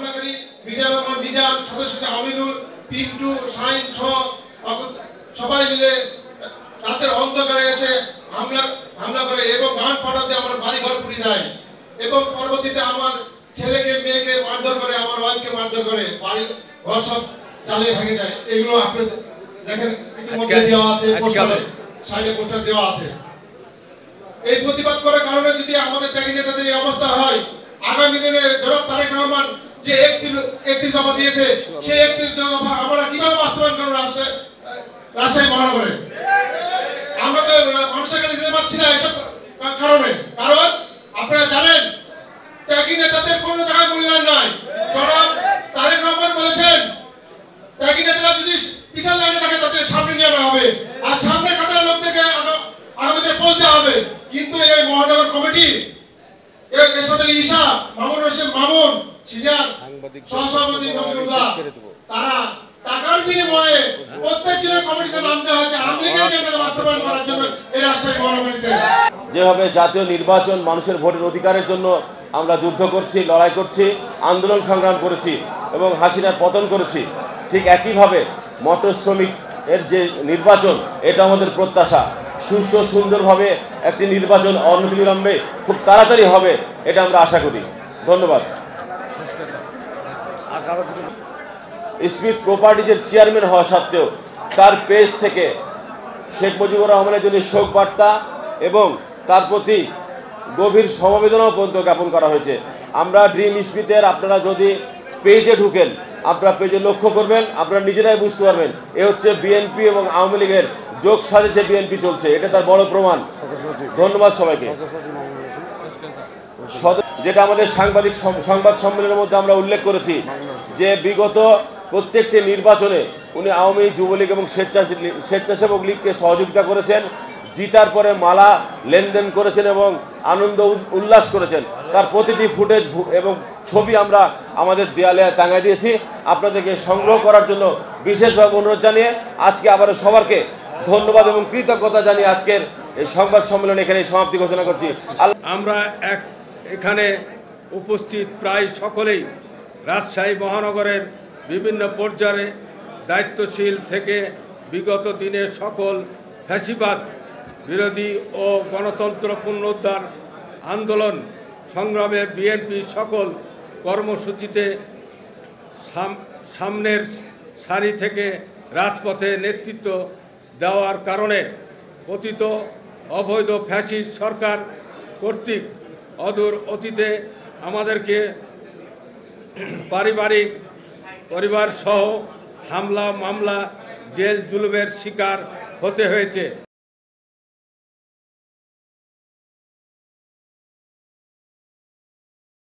হামলাকারী মিজানুর রহমান মিজান, সদস্য আমিনুল, পিন্টু, শাহিন সহ সবাই মিলে রাতের অন্ধকারে এসে হামলা করে এবং গান ফাটাতে আমার বাড়ি ঘর পুড়িয়ে দেয় এবং পরবর্তীতে আমার ছেলেকে মেয়েকে মারধর করে, আমার ওয়াইফকে মারধর করে, বাড়ি ঘর সব জ্বালিয়ে ভেঙে দেয়। এগুলো আপনি দেখেন ইতিমধ্যে দেওয়া আছে, সাইডে পোস্টার দেওয়া আছে। এই প্রতিবাদ করার কারণে যদি আমাদের ত্যাগী নেতাদের এই অবস্থা হয়, আগামী দিনে জনাব তারেক রহমান যে একটি দফা দিয়েছে, সেই একটি দফা আমরা কিভাবে বাস্তবায়ন করবো রাজশাহী মহানগরে? আমরা তো মানুষের কাছে যেতে পারছি না এসব কারণে। কারণ আপনারা জানেন ত্যাগী নেতাদের কোনো জায়গায় মূল্যায়ন নাই। জনাব তারেক রহমান বলেছেন ত্যাগী নেতারা যদি পিছন লাইনে থাকে তাদের সামনে নিয়ে আনা হবে, আর সামনে কাতারের লোকদেরকে আগামীতে পৌঁছতে হবে। কিন্তু এই মহানগর কমিটি এর সাথে ঈশা মামুন হোসেন মামুন সিনিয়র সহসভাপতি নজরুল্লাহ, তারা টাকার বিনিময়ে প্রত্যেকজনের কমিটিতে নামতে হয়েছে আমেরিকার জন্য বাস্তবায়ন করার জন্য এই রাজশাহী মহানগরীতে। যেভাবে জাতীয় নির্বাচন মানুষের ভোটের অধিকারের জন্য আমরা যুদ্ধ করছি, লড়াই করছি, আন্দোলন সংগ্রাম করেছি এবং হাসিনার পতন করেছি, ঠিক একইভাবে মোটর শ্রমিকের যে নির্বাচন, এটা আমাদের প্রত্যাশা। সুষ্ঠু সুন্দরভাবে একটি নির্বাচন অনতিবিলম্বে খুব তাড়াতাড়ি হবে, এটা আমরা আশা করি। ধন্যবাদ। স্মিথ প্রপার্টিজের চেয়ারম্যান হওয়া সত্ত্বেও তার পেজ থেকে শেখ মুজিবুর রহমানের জন্য শোক বার্তা এবং তার প্রতি গভীর সমবেদনাও পর্যন্ত জ্ঞাপন করা হয়েছে। আমরা ড্রিম স্মিথের, আপনারা যদি পেজে ঢুকেন, আপনারা পেজে লক্ষ্য করবেন, আপনারা নিজেরাই বুঝতে পারবেন এ হচ্ছে বিএনপি এবং আওয়ামী লীগের যোগ সাজে বিএনপি চলছে, এটা তার বড় প্রমাণ। ধন্যবাদ সবাইকে। যেটা আমাদের সংবাদ সম্মেলনের মধ্যে আমরা উল্লেখ করেছি যে বিগত প্রত্যেকটি নির্বাচনে উনি আওয়ামী লীগ, যুবলীগ এবং স্বেচ্ছাসেবক লীগকে সহযোগিতা করেছেন, জিতার পরে মালা লেনদেন করেছেন এবং আনন্দ উল্লাস করেছেন। তার প্রতিটি ফুটেজ এবং ছবি আমরা আমাদের দেয়ালে টাঙাই দিয়েছি। আপনাদেরকে সংগ্রহ করার জন্য বিশেষভাবে অনুরোধ জানিয়ে আজকে আবারও সবারকে ধন্যবাদ এবং কৃতজ্ঞতা জানিয়ে আজকের এই সংবাদ সম্মেলন এখানে সমাপ্তি ঘোষণা করছি। আমরা এখানে উপস্থিত প্রায় সকলেই রাজশাহী মহানগরের বিভিন্ন পর্যায়ে দায়িত্বশীল থেকে বিগত দিনের সকল ফ্যাসিবাদ বিরোধী ও গণতন্ত্র পুনরুদ্ধার আন্দোলন সংগ্রামে বিএনপি সকল কর্মসূচিতে সামনের সারি থেকে রাজপথে নেতৃত্ব দেওয়ার কারণে অতীত অবৈধ ফ্যাসিস্ট সরকার কর্তৃক অদূর অতীতে আমাদেরকে পরিবার সহ হামলা মামলা জেল জুলুমের শিকার হতে হয়েছে।